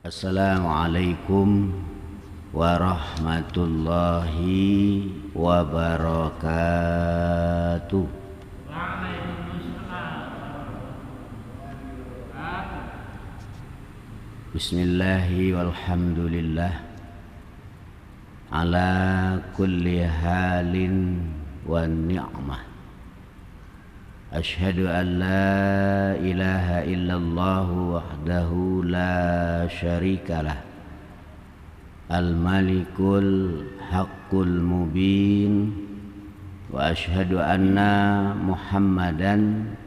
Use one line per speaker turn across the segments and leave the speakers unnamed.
Assalamualaikum warahmatullahi wabarakatuh. Bismillahi walhamdulillah ala kulli halin wa ni'mah. Ashhadu an la ilaha illallah wahdahu la syarikalah al-malikul haqqul mubin wa ashhadu anna muhammadan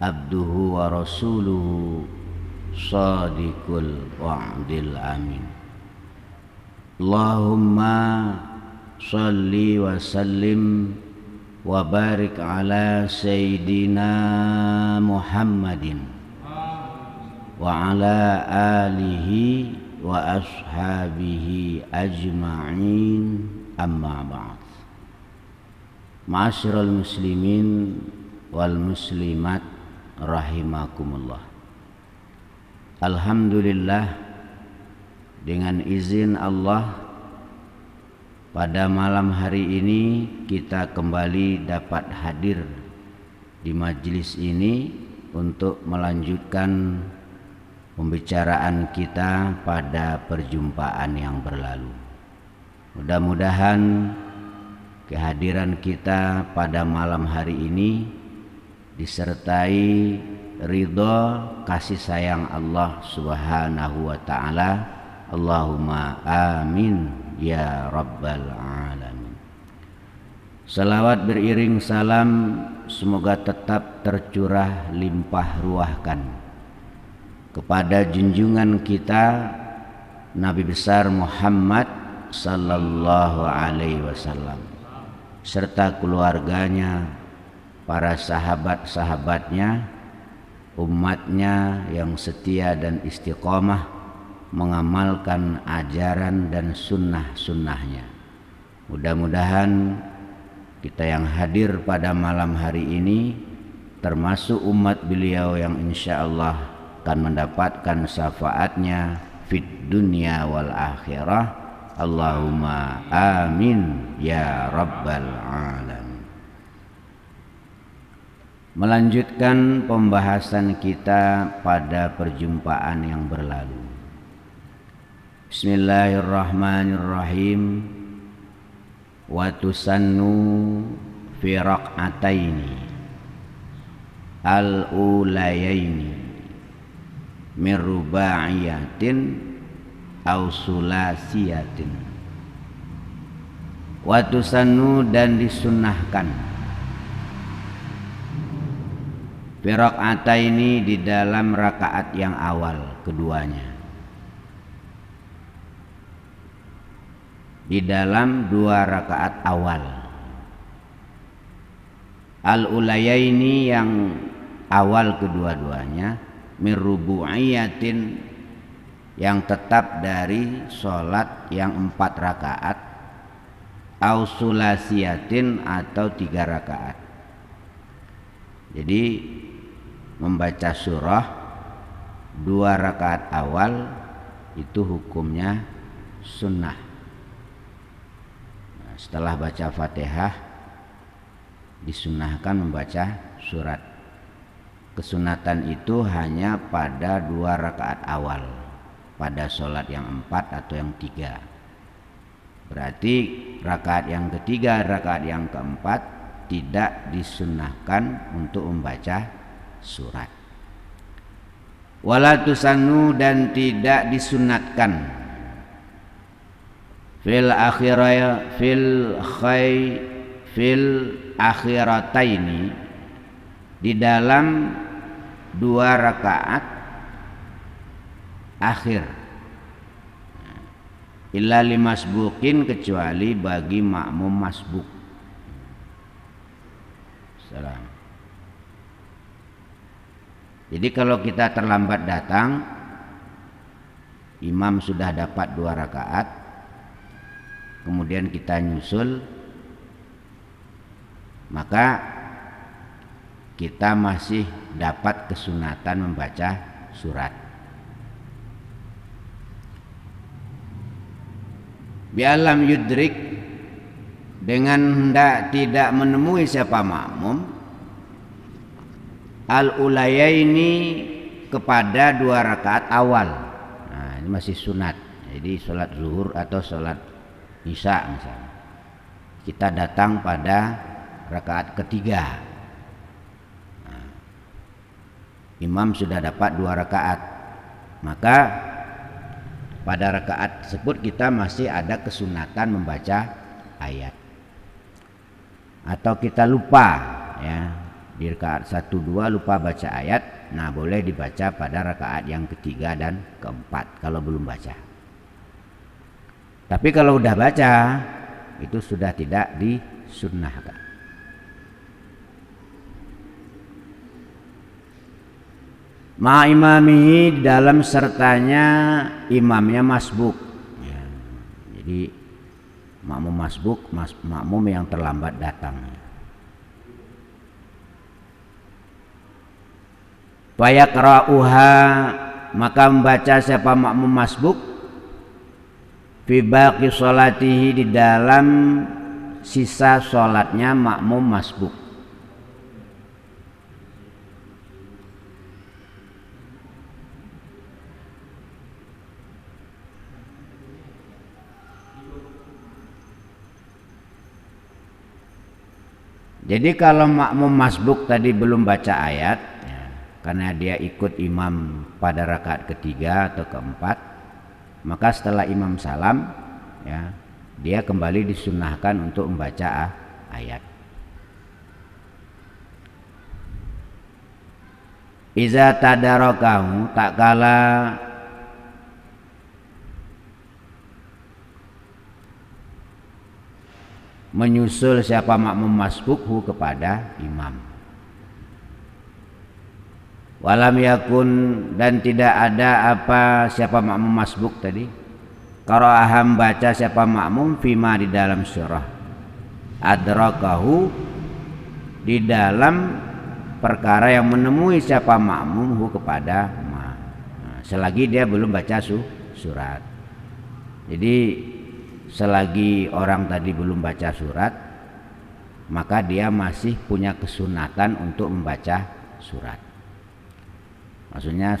abduhu wa rasuluhu sadiqul wa'dil amin. Allahumma salli wa sallim wa barik ala sayyidina Muhammadin wa ala alihi wa ashabihi ajma'in, amma ba'd. Ma'asyiral muslimin wal muslimat rahimakumullah. Alhamdulillah, dengan izin Allah pada malam hari ini kita kembali dapat hadir di majelis ini untuk melanjutkan pembicaraan kita pada perjumpaan yang berlalu. Mudah-mudahan kehadiran kita pada malam hari ini disertai ridho kasih sayang Allah Subhanahu wa ta'ala. Allahumma amin ya rabbal alamin. Salawat beriring salam semoga tetap tercurah limpah ruahkan kepada junjungan kita Nabi besar Muhammad sallallahu alaihi wasallam serta keluarganya, para sahabat-sahabatnya, umatnya yang setia dan istiqomah mengamalkan ajaran dan sunnah-sunnahnya. Mudah-mudahan kita yang hadir pada malam hari ini termasuk umat beliau yang insya Allah akan mendapatkan syafaatnya fid dunya wal akhirah. Allahumma amin ya rabbal alamin. Melanjutkan pembahasan kita pada perjumpaan yang berlalu. Bismillahirrahmanirrahim. Wa tusannu fi raq'ataini al-ulayaini min ruba'iyatin aw sulasiyatin. Wa tusannu, dan disunnahkan, fi raq'ataini, di dalam rakaat yang awal keduanya, di dalam dua rakaat awal. Al-ulayaini, yang awal kedua-duanya, min rubu'iyatin, yang tetap dari sholat yang 4 rakaat, au sulasiyatin, atau 3 rakaat. Jadi membaca surah 2 rakaat awal itu hukumnya sunnah. Setelah baca Fatihah disunahkan membaca surat. Kesunatan itu hanya pada 2 rakaat awal, pada sholat yang 4 atau yang 3. Berarti rakaat yang ketiga, rakaat yang keempat tidak disunahkan untuk membaca surat. Wala tusannu, dan tidak disunatkan fil akhirataini, di dalam 2 rakaat akhir, illa limasbuqin, kecuali bagi makmum masbuk. Salam. Jadi kalau kita terlambat datang, imam sudah dapat 2 rakaat, kemudian kita nyusul, maka kita masih dapat kesunatan membaca surat. bi'alam yudrik, dengan hendak tidak menemui siapa makmum, al-ulayaini, kepada 2 rakaat awal. Nah, ini masih sunat. Jadi sholat zuhur atau sholat isya misalnya, kita datang pada rakaat ketiga. Nah, imam sudah dapat 2 rakaat, maka pada rakaat tersebut kita masih ada kesunatan membaca ayat. Atau kita lupa, ya, di rakaat 1, 2 lupa baca ayat, nah boleh dibaca pada rakaat yang ketiga dan keempat kalau belum baca. Tapi kalau udah baca, itu sudah tidak disunnahkan. Ma'imamihi, dalam sertanya imamnya masbuk, ya, jadi makmum masbuk, makmum yang terlambat datang. Fayaqra'uha, maka membaca siapa makmum masbuk, fi baqi sholatihi, di dalam sisa sholatnya makmum masbuk. Jadi kalau makmum masbuk tadi belum baca ayat, ya, karena dia ikut imam pada rakaat ketiga atau keempat, maka setelah imam salam, ya, dia kembali disunnahkan untuk membaca ayat. Iza tadarakahu, tak kala menyusul siapa makmum masbukhu kepada imam. Walam yakun, dan tidak ada apa siapa makmum masbuk tadi, qara'aham, baca siapa makmum, fima, di dalam surah, adrakahu, di dalam perkara yang menemui siapa makmum hu kepada selagi dia belum baca surat. Jadi selagi orang tadi belum baca surat, maka dia masih punya kesunatan untuk membaca surat. Maksudnya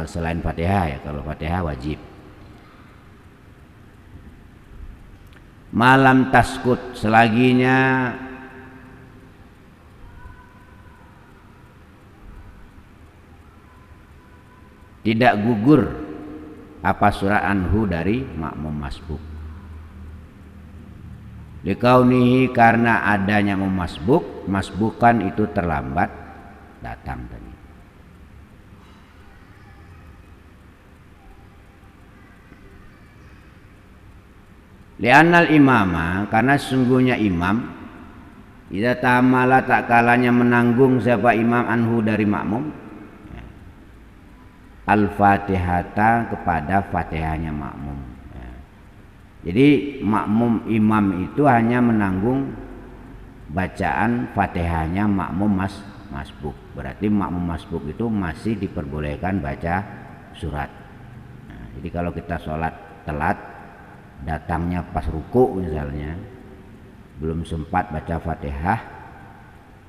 selain Fatihah, ya, kalau Fatihah wajib. Malam taskut, selaginya tidak gugur apa surat anhu dari makmum masbuk. Likaunihi, karena adanya memasbuk, masbukan itu terlambat datang tadi. Li'annal imama, karena sesungguhnya imam, idza ta'amala, tak kalanya menanggung siapa imam anhu dari makmum, al-fatihata, kepada fatihahnya makmum. Jadi makmum imam itu hanya menanggung bacaan fatihahnya makmum masbuk. Berarti makmum masbuk itu masih diperbolehkan baca surat. Nah, jadi kalau kita sholat telat, datangnya pas ruku misalnya, belum sempat baca fatihah,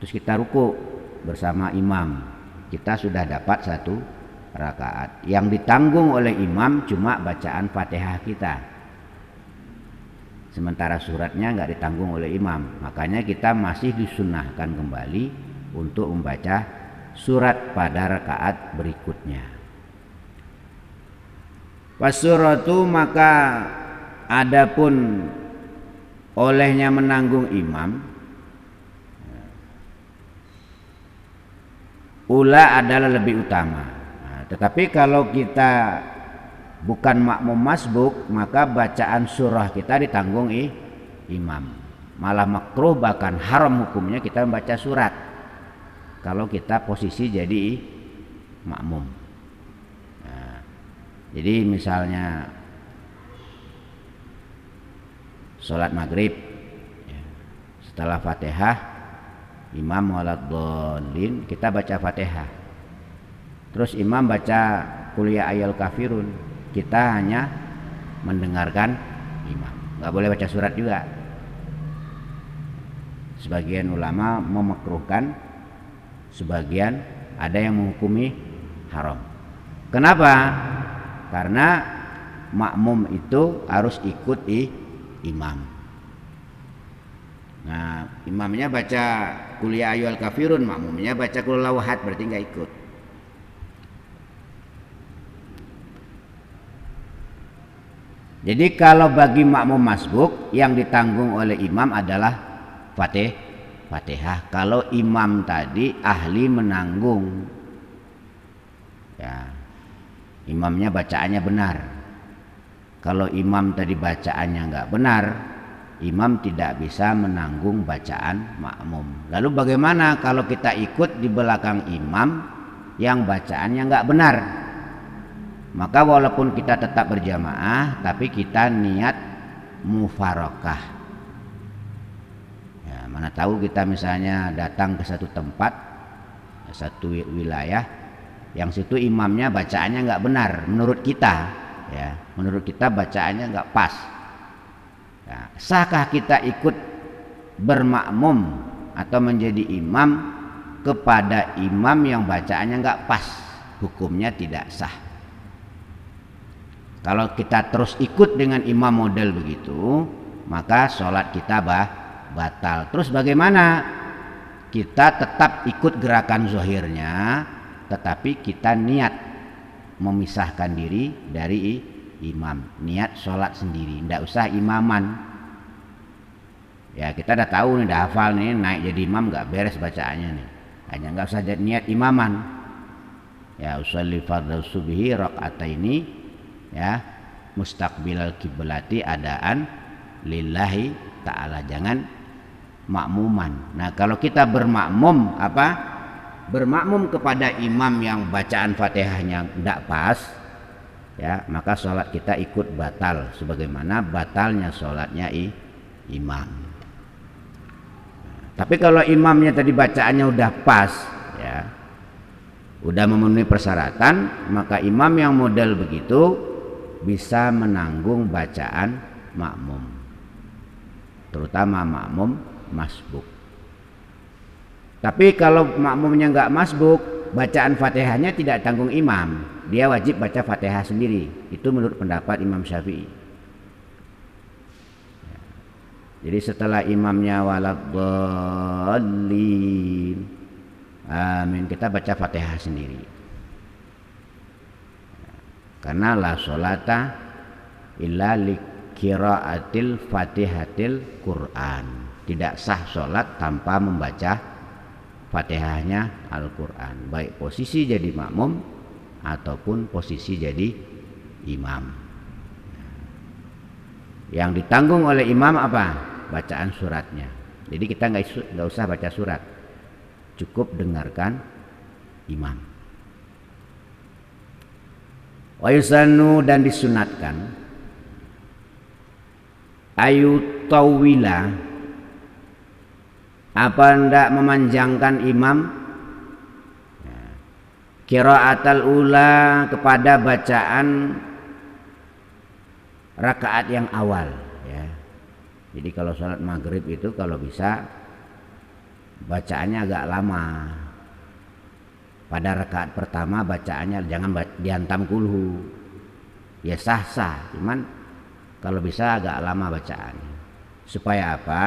terus kita ruku bersama imam, kita sudah dapat 1 rakaat. Yang ditanggung oleh imam cuma bacaan fatihah kita, sementara suratnya nggak ditanggung oleh imam. Makanya kita masih disunnahkan kembali untuk membaca surat pada rakaat berikutnya. Wasuratu, maka adapun olehnya menanggung imam, ula adalah lebih utama. Nah, tetapi kalau kita bukan makmum masbuk, maka bacaan surah kita ditanggung imam. Malah makruh, bahkan haram hukumnya kita membaca surat kalau kita posisi jadi makmum. Nah, jadi misalnya sholat maghrib, setelah fatihah imam waladhdallin, kita baca fatihah, terus imam baca qul ya ayyuhal kafirun, kita hanya mendengarkan imam. nggak boleh baca surat juga. Sebagian ulama memakruhkan, sebagian ada yang menghukumi haram. Kenapa? Karena makmum itu harus ikut imam. Nah, imamnya baca qul ya ayyuhal kafirun, makmumnya baca qul huwallahu ahad, berarti nggak ikut. Jadi kalau bagi makmum masbuk yang ditanggung oleh imam adalah Fatihah. Kalau imam tadi ahli menanggung, ya, imamnya bacaannya benar. Kalau imam tadi bacaannya nggak benar, imam tidak bisa menanggung bacaan makmum. Lalu bagaimana kalau kita ikut di belakang imam yang bacaannya nggak benar? Maka walaupun kita tetap berjamaah, tapi kita niat mufarakah. Mana tahu kita misalnya datang ke satu tempat, satu wilayah, yang situ imamnya bacaannya nggak benar menurut kita, ya, menurut kita bacaannya nggak pas. Nah, sahkah kita ikut bermakmum atau menjadi imam kepada imam yang bacaannya nggak pas? Hukumnya tidak sah. Kalau kita terus ikut dengan imam model begitu, maka sholat kita batal. Terus bagaimana? Kita tetap ikut gerakan zahirnya, tetapi kita niat memisahkan diri dari imam, niat sholat sendiri, tidak usah imaman. Ya, kita udah tahu nih, udah hafal nih, naik jadi imam nggak beres bacaannya nih, hanya nggak usah niat imaman. Ya, usolli fardhu subhi rakaataini, ya, mustaqbilal kiblati adaan lillahi ta'ala, jangan makmuman. Nah, kalau kita bermakmum bermakmum kepada imam yang bacaan Fatihahnya tidak pas, ya, maka sholat kita ikut batal sebagaimana batalnya sholatnya imam. Tapi kalau imamnya tadi bacaannya udah pas, ya, udah memenuhi persyaratan, maka imam yang model begitu bisa menanggung bacaan makmum, terutama makmum masbuk. Tapi kalau makmumnya nggak masbuk, bacaan Fatihahnya tidak tanggung imam, dia wajib baca Fatihah sendiri. Itu menurut pendapat Imam Syafi'i. Jadi setelah imamnya waladhdallin, amin, kita baca Fatihah sendiri. Karena la sholata illa li qiraatil Fatihatil Quran. Tidak sah sholat tanpa membaca Fatihahnya Al-Quran, baik posisi jadi makmum ataupun posisi jadi imam. Yang ditanggung oleh imam apa? Bacaan suratnya. Jadi kita nggak usah baca surat, cukup dengarkan imam. Wa yusannu, dan disunatkan, ayu tawila, apa hendak memanjangkan imam, qiraatal ula, kepada bacaan rakaat yang awal, ya. Jadi kalau sholat maghrib itu kalau bisa bacaannya agak lama. Pada rakaat pertama bacaannya jangan dihantam kulhu, ya sah-sah, cuman kalau bisa agak lama bacaannya. Supaya apa?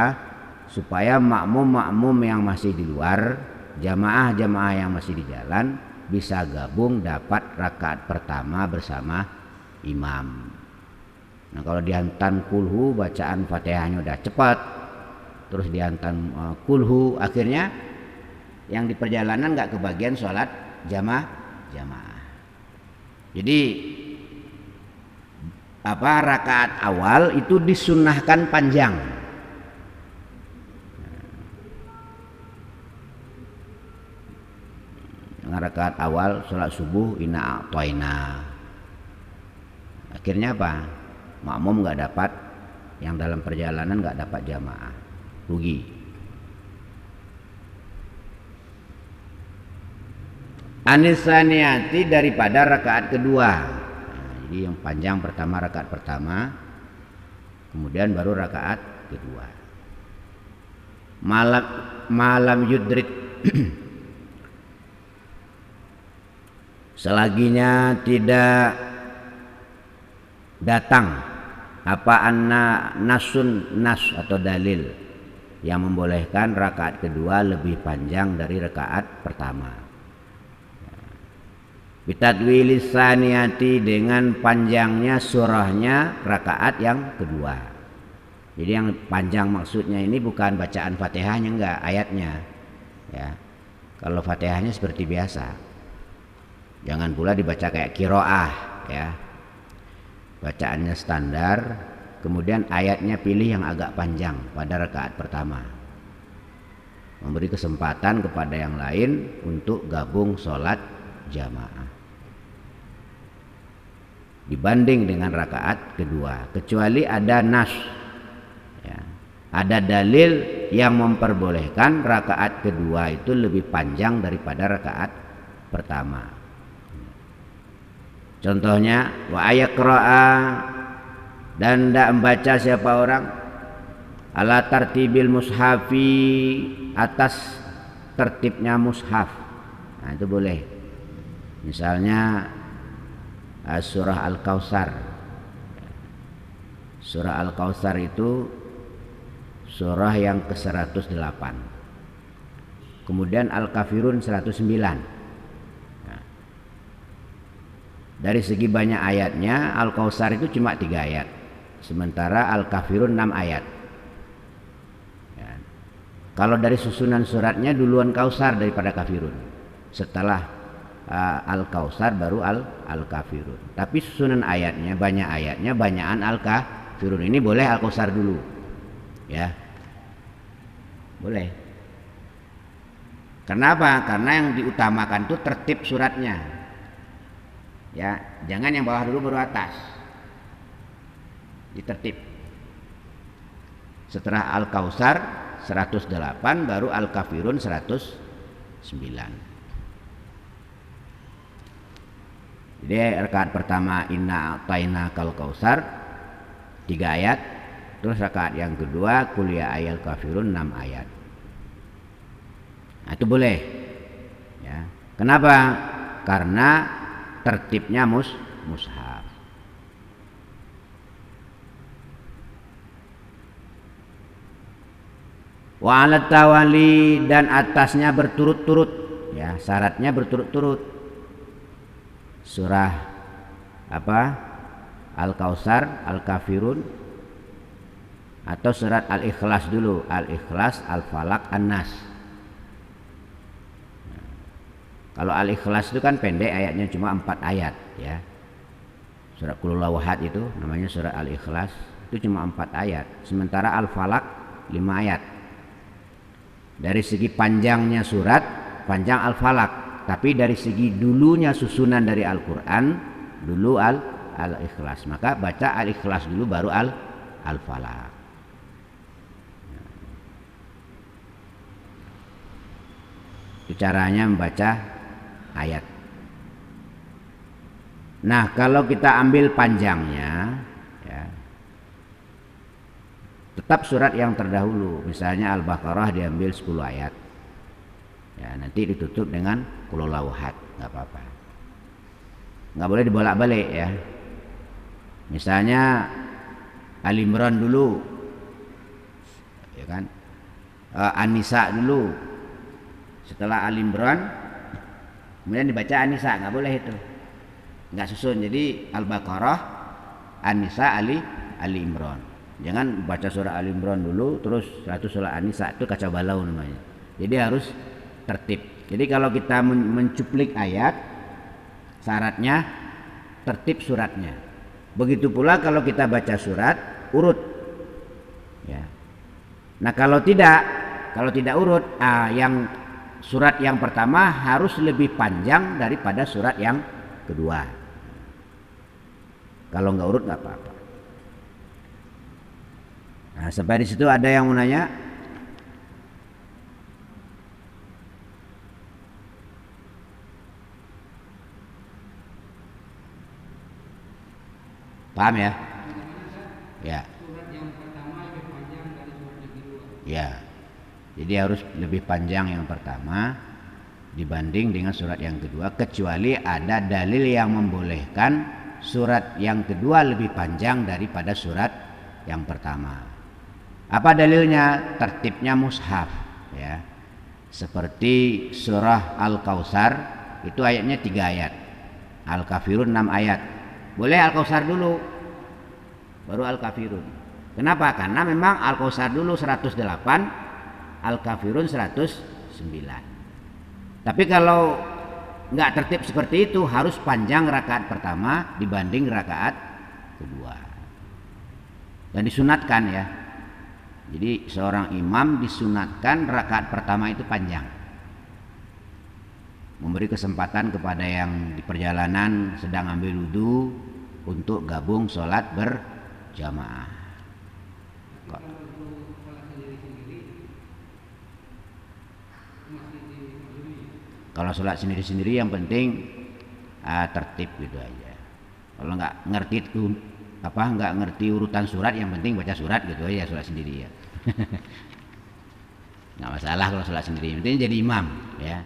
Supaya makmum-makmum yang masih di luar, jamaah-jamaah yang masih di jalan bisa gabung dapat rakaat pertama bersama imam. Nah, kalau dihantam kulhu, bacaan Fatihahnya udah cepat, terus dihantam kulhu, akhirnya yang di perjalanan nggak kebagian sholat jamaah. Jadi rakaat awal itu disunnahkan panjang. Rakaat awal sholat subuh inna a'toina. Akhirnya apa? Makmum nggak dapat, yang dalam perjalanan nggak dapat jamaah, rugi. Anisaniyati, daripada rakaat kedua. Nah, jadi yang panjang pertama rakaat pertama, kemudian baru rakaat kedua. Malam yudrik selaginya tidak datang apa nasun nas atau dalil yang membolehkan rakaat kedua lebih panjang dari rakaat pertama. Bitadwilis saniyati, dengan panjangnya surahnya rakaat yang kedua. Jadi yang panjang maksudnya ini bukan bacaan Fatihahnya, enggak, ayatnya. Ya. Kalau Fatihahnya seperti biasa. Jangan pula dibaca kayak qiraah, ya. Bacaannya standar, kemudian ayatnya pilih yang agak panjang pada rakaat pertama, memberi kesempatan kepada yang lain untuk gabung sholat jamaah dibanding dengan rakaat kedua, kecuali ada nas, ya, ada dalil yang memperbolehkan rakaat kedua itu lebih panjang daripada rakaat pertama. Contohnya wa ayaqra'a, dan tidak membaca siapa orang ala tartibil mushafi, atas tertibnya mushaf. Nah, itu boleh. Misalnya surah Al-Kautsar. Surah Al-Kautsar itu surah yang ke-108. Kemudian Al-Kafirun 109. Dari segi banyak ayatnya, Al-Kautsar itu cuma 3 ayat, sementara Al-Kafirun 6 ayat. Ya. Kalau dari susunan suratnya duluan Kautsar daripada Kafirun, setelah Al-Kautsar baru Al-Kafirun. Tapi susunan ayatnya, banyakan Al-Kafirun. Ini boleh Al-Kautsar dulu, ya, boleh. Kenapa? Karena yang diutamakan itu tertib suratnya. Ya, jangan yang bawah dulu baru atas. Ditertib. Setelah Al-Kautsar 108 baru Al-Kafirun 109. Jadi rakaat pertama inna a'tainakal kautsar 3 ayat, terus rakaat yang kedua qul ya ayyuhal kafirun 6 ayat. Nah, itu boleh. Ya. Kenapa? Karena tertibnya mushaf. Wa 'alat tawali, dan atasnya berturut-turut, ya, syaratnya berturut-turut. Surah apa? Al-Kautsar, Al-Kafirun, atau surat Al-Ikhlas dulu, Al-Ikhlas, Al-Falaq, An-Nas. Kalau Al-Ikhlas itu kan pendek ayatnya, cuma 4 ayat, ya. Surat Qul Huwallahu itu namanya surat Al-Ikhlas, itu cuma 4 ayat. Sementara Al-Falaq 5 ayat. Dari segi panjangnya surat, panjang Al-Falaq, tapi dari segi dulunya susunan dari Al-Qur'an, dulu Al-Ikhlas. Maka baca Al-Ikhlas dulu baru Al-Falaq. Itu caranya membaca ayat. Nah, kalau kita ambil panjangnya, ya, tetap surat yang terdahulu. Misalnya Al-Baqarah diambil 10 ayat. Ya, nanti ditutup dengan Qul Huwallahu ahad, enggak apa-apa. Enggak boleh dibolak-balik, ya. Misalnya Al-Imran dulu. Ya kan? An-Nisa dulu. Setelah Al-Imran kemudian dibaca An-Nisa, nggak boleh itu, nggak susun. Jadi Al-Baqarah, An-Nisa, Ali Imran. Jangan baca surah Ali Imran dulu terus surah An-Nisa, itu kacau balau namanya. Jadi harus tertib. Jadi kalau kita mencuplik ayat, syaratnya tertib suratnya. Begitu pula kalau kita baca surat urut, ya. Nah kalau tidak urut, yang surat yang pertama harus lebih panjang daripada surat yang kedua. Kalau nggak urut nggak apa-apa. Nah, sampai di situ ada yang mau nanya? Paham ya? Ya. Ya, jadi harus lebih panjang yang pertama dibanding dengan surat yang kedua, kecuali ada dalil yang membolehkan surat yang kedua lebih panjang daripada surat yang pertama. Apa dalilnya? Tertibnya mushaf, ya. Seperti surah Al-Kautsar itu ayatnya 3 ayat, Al-Kafirun 6 ayat. Boleh Al-Kautsar dulu, baru Al-Kafirun. Kenapa? Karena memang Al-Kautsar dulu 108, Al-Kafirun 109. Tapi kalau nggak tertib seperti itu, harus panjang rakaat pertama dibanding rakaat kedua. Dan disunatkan ya. Jadi seorang imam disunatkan rakaat pertama itu panjang. Memberi kesempatan kepada yang di perjalanan sedang ambil wudhu untuk gabung sholat berjamaah. Kalau sholat sendiri-sendiri yang penting tertib gitu aja. Kalau nggak ngerti urutan surat, yang penting baca surat gitu aja sholat sendiri ya. Nggak masalah kalau sholat sendiri, yang penting jadi imam ya.